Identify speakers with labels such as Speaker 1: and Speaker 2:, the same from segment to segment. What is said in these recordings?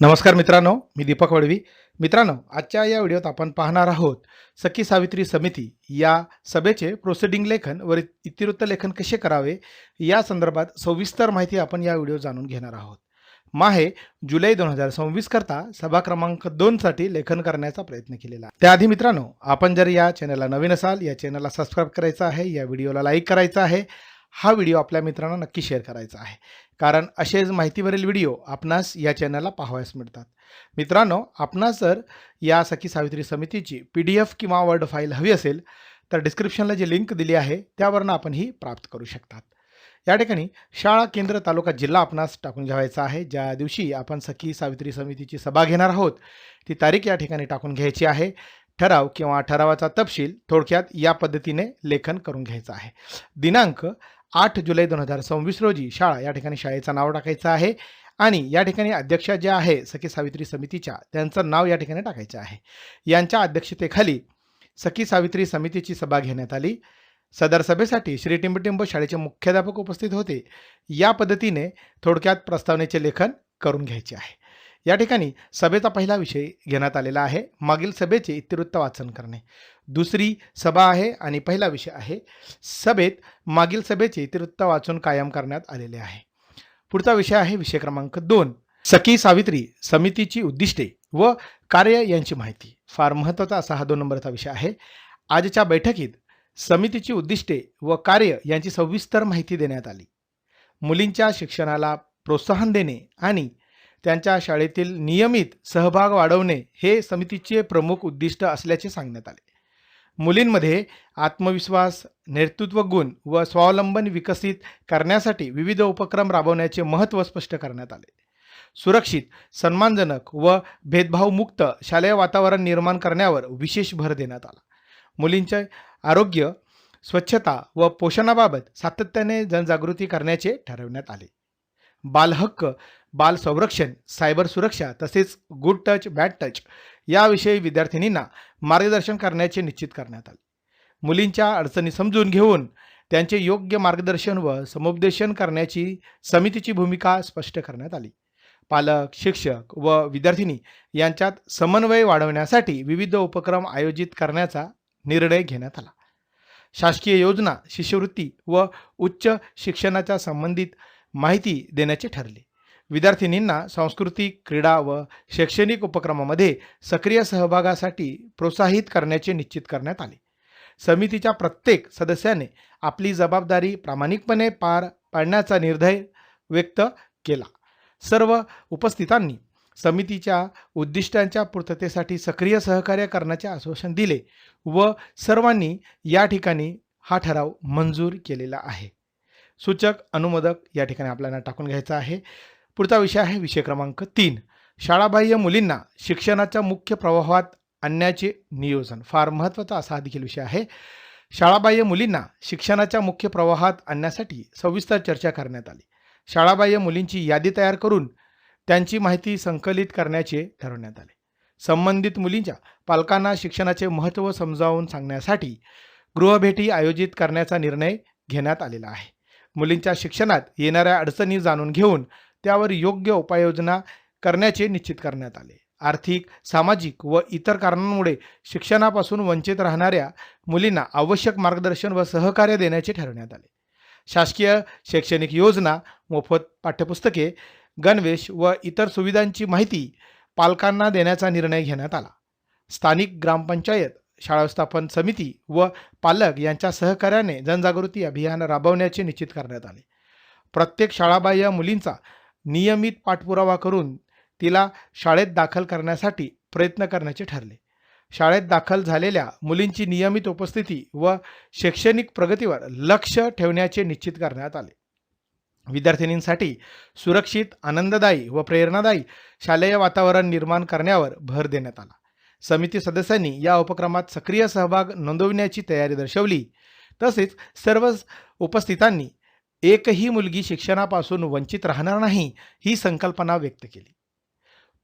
Speaker 1: नमस्कार मित्रांनो, मी दीपक वडवी. मित्रांनो, आजच्या या व्हिडिओत आपण पाहणार आहोत सखी सावित्री समिती या सभेचे प्रोसिडिंग लेखन व इतिवृत्त लेखन कसे करावे या संदर्भात सविस्तर माहिती आपण या व्हिडिओ जाणून घेणार आहोत. माहे जुलै 2026 करता सभा क्रमांक 2 साठी लेखन करण्याचा प्रयत्न केलेला आहे. त्याआधी मित्रांनो, आपण जर या चॅनलला नवीन असाल, या चॅनलला सबस्क्राईब करायचं आहे, या व्हिडिओला लाईक करायचा आहे, हा व्हिडिओ आपल्या मित्रांना नक्की शेअर करायचा आहे, कारण असेच माहितीवरील व्हिडिओ आपणास या चॅनलला पाहावयास मिळतात. मित्रांनो, आपणास जर या सखी सावित्री समितीची PDF किंवा वर्ड फाईल हवी असेल तर डिस्क्रिप्शनला जी लिंक दिली आहे त्यावरून आपण ही प्राप्त करू शकतात. या ठिकाणी शाळा केंद्र तालुका जिल्हा आपणास टाकून घ्यायचा आहे. ज्या दिवशी आपण सखी सावित्री समितीची सभा घेणार आहोत ती तारीख या ठिकाणी टाकून घ्यायची आहे. ठराव किंवा ठरावाचा तपशील थोडक्यात या पद्धतीने लेखन करून घ्यायचा आहे. दिनांक 8 जुलै 2026 रोजी शाळा या ठिकाणी शाळेचं नाव टाकायचं आहे आणि या ठिकाणी अध्यक्षा ज्या आहे सखी सावित्री समितीच्या त्यांचं नाव या ठिकाणी टाकायचं आहे. यांच्या अध्यक्षतेखाली सखी सावित्री समितीची सभा घेण्यात आली. सदर सभेसाठी श्री टिंबटिंब शाळेचे मुख्याध्यापक उपस्थित होते. या पद्धतीने थोडक्यात प्रस्तावनेचे लेखन करून घ्यायचे आहे. या ठिकाणी सभेचा पहिला विषय घेण्यात आलेला आहे मागील सभेचे इतिवृत्त वाचन करणे. दुसरी सभा आहे आणि पहिला विषय आहे सभेत मागील सभेचे इतिवृत्त वाचून कायम करण्यात आलेले आहे. पुढचा विषय आहे विषय क्रमांक 2 सखी सावित्री समितीची उद्दिष्टे व कार्य यांची माहिती. फार महत्त्वाचा असा हा 2 नंबरचा विषय आहे. आजच्या बैठकीत समितीची उद्दिष्टे व कार्य यांची सविस्तर माहिती देण्यात आली. मुलींच्या शिक्षणाला प्रोत्साहन देणे आणि त्यांच्या शाळेतील नियमित सहभाग वाढवणे हे समितीचे प्रमुख उद्दिष्ट असल्याचे सांगण्यात आले. मुलींमध्ये आत्मविश्वास, नेतृत्व गुण व स्वावलंबन विकसित करण्यासाठी विविध उपक्रम राबवण्याचे महत्त्व स्पष्ट करण्यात आले. सुरक्षित, सन्मानजनक व भेदभावमुक्त शालेय वातावरण निर्माण करण्यावर विशेष भर देण्यात आला. मुलींचे आरोग्य, स्वच्छता व पोषणाबाबत सातत्याने जनजागृती करण्याचे ठरवण्यात आले. बालहक्क, बाल संरक्षण, सायबर सुरक्षा तसेच गुड टच बॅड टच याविषयी विद्यार्थिनींना मार्गदर्शन करण्याचे निश्चित करण्यात आले. मुलींच्या अडचणी समजून घेऊन त्यांचे योग्य मार्गदर्शन व समुपदेशन करण्याची समितीची भूमिका स्पष्ट करण्यात आली. पालक, शिक्षक व विद्यार्थिनी यांच्यात समन्वय वाढवण्यासाठी विविध उपक्रम आयोजित करण्याचा निर्णय घेण्यात आला. शासकीय योजना, शिष्यवृत्ती व उच्च शिक्षणाच्या संबंधित माहिती देण्याचे ठरले. विद्यार्थिनींना सांस्कृतिक, क्रीडा व शैक्षणिक उपक्रमामध्ये सक्रिय सहभागासाठी प्रोत्साहित करण्याचे निश्चित करण्यात आले. समितीच्या प्रत्येक सदस्याने आपली जबाबदारी प्रामाणिकपणे पार पाडण्याचा निर्धार व्यक्त केला. सर्व उपस्थितांनी समितीच्या उद्दिष्टांच्या पूर्ततेसाठी सक्रिय सहकार्य करण्याचे आश्वासन दिले व सर्वांनी या ठिकाणी हा ठराव मंजूर केलेला आहे. सूचक अनुमोदक या ठिकाणी आपल्याला टाकून घ्यायचा आहे. पुढचा विषय आहे विषय क्रमांक 3 शाळाबाह्य मुलींना शिक्षणाच्या मुख्य प्रवाहात आणण्याचे नियोजन. फार महत्त्वाचा असा हा देखील विषय आहे. शाळाबाह्य मुलींना शिक्षणाच्या मुख्य प्रवाहात आणण्यासाठी सविस्तर चर्चा करण्यात आली. शाळाबाह्य मुलींची यादी तयार करून त्यांची माहिती संकलित करण्याचे ठरवण्यात आले. संबंधित मुलींच्या पालकांना शिक्षणाचे महत्त्व समजावून सांगण्यासाठी गृहभेटी आयोजित करण्याचा निर्णय घेण्यात आलेला आहे. मुलींच्या शिक्षणात येणाऱ्या अडचणी जाणून घेऊन त्यावर योग्य उपाययोजना करण्याचे निश्चित करण्यात आले. आर्थिक, सामाजिक व इतर कारणांमुळे शिक्षणापासून वंचित राहणाऱ्या मुलींना आवश्यक मार्गदर्शन व सहकार्य देण्याचे ठरवण्यात आले. शासकीय शैक्षणिक योजना, मोफत पाठ्यपुस्तके, गणवेश व इतर सुविधांची माहिती पालकांना देण्याचा निर्णय घेण्यात आला. स्थानिक ग्रामपंचायत, शाळा व्यवस्थापन समिती व पालक यांच्या सहकार्याने जनजागृती अभियान राबवण्याचे निश्चित करण्यात आले. प्रत्येक शाळाबाह्य मुलींचा नियमित पाठपुरावा करून तिला शाळेत दाखल करण्यासाठी प्रयत्न करण्याचे ठरले. शाळेत दाखल झालेल्या मुलींची नियमित उपस्थिती व शैक्षणिक प्रगतीवर लक्ष ठेवण्याचे निश्चित करण्यात आले. विद्यार्थिनींसाठी सुरक्षित, आनंददायी व प्रेरणादायी शालेय वातावरण निर्माण करण्यावर भर देण्यात आला. समिती सदस्यांनी या उपक्रमात सक्रिय सहभाग नोंदविण्याची तयारी दर्शवली. तसेच सर्व उपस्थितांनी एकही मुलगी शिक्षणापासून वंचित राहणार नाही ही संकल्पना व्यक्त केली.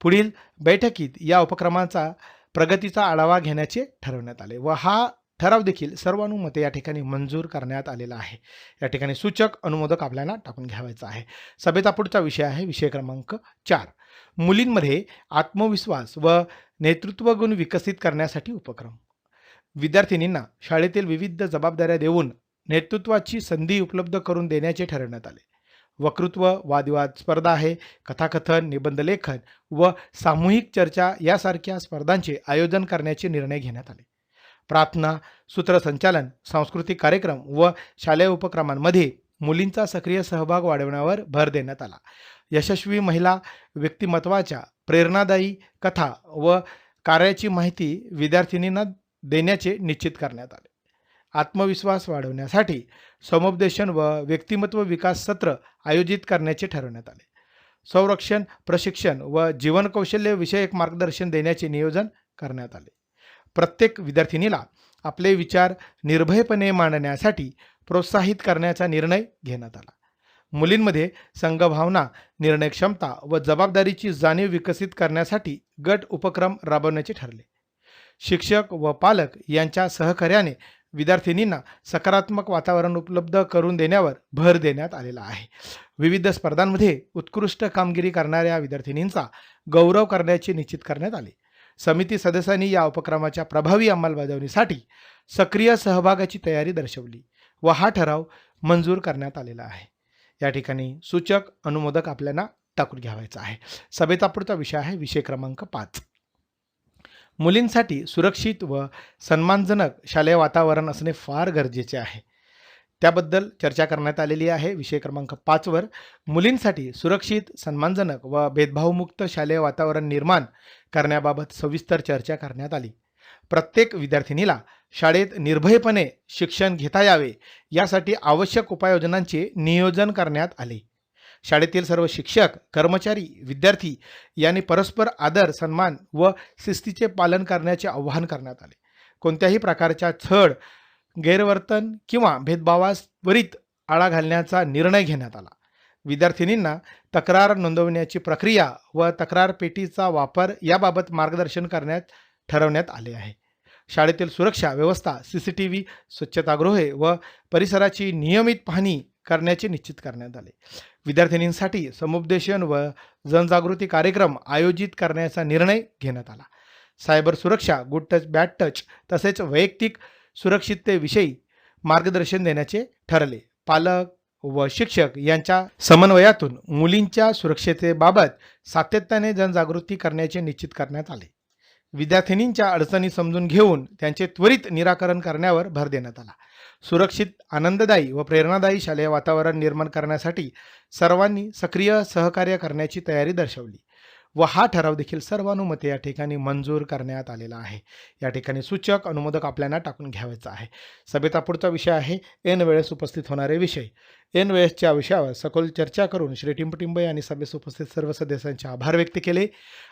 Speaker 1: पुढील बैठकीत या उपक्रमाचा प्रगतीचा आढावा घेण्याचे ठरवण्यात आले व हा ठराव देखील सर्वानुमते या ठिकाणी मंजूर करण्यात आलेला आहे. या ठिकाणी सूचक अनुमोदक आपल्याला टाकून घ्यावायचा आहे. सभेचा पुढचा विषय आहे विषय क्रमांक 4. मुलींमध्ये आत्मविश्वास व नेतृत्व गुण विकसित करण्यासाठी उपक्रम. विद्यार्थिनींना शाळेतील विविध जबाबदाऱ्या देऊन नेतृत्वाची संधी उपलब्ध करून देण्याचे ठरवण्यात आले. वक्तृत्व, वादविवाद स्पर्धा आहे, कथाकथन, निबंध लेखन व सामूहिक चर्चा यासारख्या स्पर्धांचे आयोजन करण्याचे निर्णय घेण्यात आले. प्रार्थना, सूत्रसंचालन, सांस्कृतिक कार्यक्रम व शालेय उपक्रमांमध्ये मुलींचा सक्रिय सहभाग वाढवण्यावर भर देण्यात आला. यशस्वी महिला व्यक्तिमत्वाच्या प्रेरणादायी कथा व कार्याची माहिती विद्यार्थिनींना देण्याचे निश्चित करण्यात आले. आत्मविश्वास वाढवण्यासाठी समुपदेशन व व्यक्तिमत्व विकास सत्र आयोजित करण्याचे ठरवण्यात आले. संरक्षण, प्रशिक्षण व जीवनकौशल्य विषयक मार्गदर्शन देण्याचे नियोजन करण्यात आले. प्रत्येक विद्यार्थिनीला आपले विचार निर्भयपणे मांडण्यासाठी प्रोत्साहित करण्याचा निर्णय घेण्यात आला. मुलींमध्ये संघभावना, निर्णय क्षमता व जबाबदारीची जाणीव विकसित करण्यासाठी गट उपक्रम राबवण्याचे ठरले. शिक्षक व पालक यांच्या सहकार्याने विद्यार्थिनींना सकारात्मक वातावरण उपलब्ध करून देण्यावर भर देण्यात आलेला आहे. विविध स्पर्धांमध्ये उत्कृष्ट कामगिरी करणाऱ्या विद्यार्थिनींचा गौरव करण्याचे निश्चित करण्यात आले. समिती सदस्यांनी या उपक्रमाच्या प्रभावी अंमलबजावणीसाठी सक्रिय सहभागाची तयारी दर्शवली व हा ठराव मंजूर करण्यात आलेला आहे. या ठिकाणी सूचक अनुमोदक आपल्याला टाकून घ्यावायचा आहे. सभेचा पुढचा विषय आहे विषय क्रमांक 5. मुलींसाठी सुरक्षित व सन्मानजनक शालेय वातावरण असणे फार गरजेचे आहे. त्याबद्दल चर्चा करण्यात आलेली आहे. विषय क्रमांक 5 वर मुलींसाठी सुरक्षित, सन्मानजनक व भेदभावमुक्त शालेय वातावरण निर्माण करण्याबाबत सविस्तर चर्चा करण्यात आली. प्रत्येक विद्यार्थिनीला शाळेत निर्भयपणे शिक्षण घेता यावे यासाठी आवश्यक उपाययोजनांचे नियोजन करण्यात आले. शाळेतील सर्व शिक्षक, कर्मचारी, विद्यार्थी यांनी परस्पर आदर, सन्मान व शिस्तीचे पालन करण्याचे आवाहन करण्यात आले. कोणत्याही प्रकारच्या छळ, गैरवर्तन किंवा भेदभावास त्वरित आळा घालण्याचा निर्णय घेण्यात आला. विद्यार्थिनींना तक्रार नोंदवण्याची प्रक्रिया व तक्रार पेटीचा वापर याबाबत मार्गदर्शन ठरवण्यात आले आहे. शाळेतील सुरक्षा व्यवस्था, CCTV, स्वच्छतागृहे व परिसराची नियमित पाहणी करण्याचे निश्चित करण्यात आले. विद्यार्थिनींसाठी समुपदेशन व जनजागृती कार्यक्रम आयोजित करण्याचा निर्णय घेण्यात आला. सायबर सुरक्षा, गुड टच, बॅड टच तसेच वैयक्तिक सुरक्षिततेविषयी मार्गदर्शन देण्याचे ठरले. पालक व शिक्षक यांच्या समन्वयातून मुलींच्या सुरक्षिततेबाबत सातत्याने जनजागृती करण्याचे निश्चित करण्यात आले. विद्यार्थिनींच्या अडचणी समजून घेऊन त्यांचे त्वरित निराकरण करण्यावर भर देण्यात आला. सुरक्षित, आनंददायी व प्रेरणादायी शालेय वातावरण निर्माण करण्यासाठी सर्वांनी सक्रिय सहकार्य करण्याची तयारी दर्शवली व हा ठराव देखील सर्वानुमते या ठिकाणी मंजूर करण्यात आलेला आहे. या ठिकाणी सूचक अनुमोदक आपल्याला टाकून घ्यावायचा आहे. सभेचा पुढचा विषय आहे ऐन वेळेस उपस्थित होणारे विषय. ऐन वेळेसच्या विषयावर सखोल चर्चा करून श्री टिंबटिंबे यांनी सभेस उपस्थित सर्व सदस्यांचे आभार व्यक्त केले.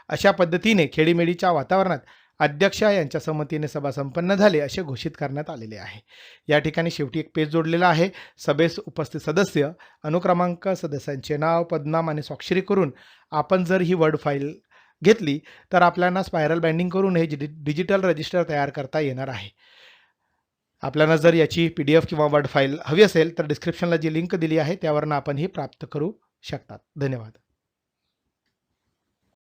Speaker 1: अशा पद्धतीने खेडीमेडीच्या वातावरणात अध्यक्ष यांच्या संमतीने सभा संपन्न झाली असे घोषित करण्यात आलेले आहे. या ठिकाणी शेवटी एक पेज जोडलेला आहे. सभेस उपस्थित सदस्य, अनुक्रमांक, सदस्यांचे नाव, पदनाम आणि स्वाक्षरी करून आपण जर ही वर्ड फाईल घेतली तर आपल्याला स्पायरल बाइंडिंग करून हे डिजिटल रजिस्टर तयार करता येणार आहे. आपल्याला जर याची PDF किंवा वर्ड फाईल हवी असेल तर डिस्क्रिप्शनला जी लिंक दिली आहे त्यावरून आपण ही प्राप्त करू शकतात. धन्यवाद.